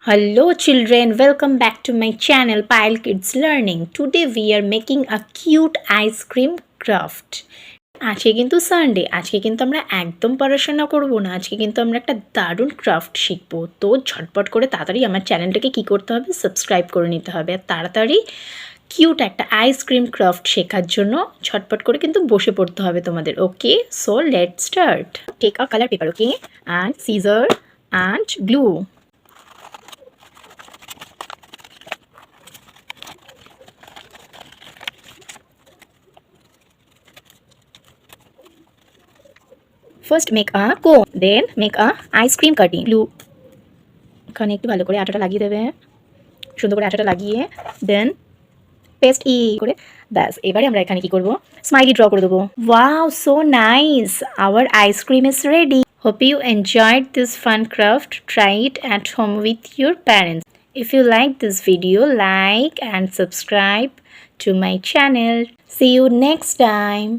Hello children, welcome back to my channel Pile Kids Learning. Today we are making a cute ice cream craft. আজকে কিন্তু Sunday, আজকে কিন্তু আমরা একদম পড়াশোনা করব না, আজকে কিন্তু আমরা একটা দারুণ ক্রাফট শিখবো। তো ঝটপট করে তাড়াতাড়ি আমার চ্যানেলটাকে কি করতে হবে, সাবস্ক্রাইব করে নিতে হবে। আর তাড়াতাড়ি কিউট একটা আইসক্রিম ক্রাফট শেখার জন্য ঝটপট করে কিন্তু বসে পড়তে হবে তোমাদের। Okay, so let's start. Take a colour paper, okay, and scissor and glue. First make a cone, then make a ice cream cutting. Glue এখানে একটু ভালো করে আটাটা লাগিয়ে দেবে, সুন্দর করে আটাটা লাগিয়ে দেন পেস্ট করে ব্যাস। এবারে আমরা এখানে কি করব, স্মাইলি ড্র করে দেবো। Wow, so nice, our ice cream is ready. Hope you enjoyed this fun craft. Try it at home with your parents. If you like this video, like and subscribe to my channel. See you next time.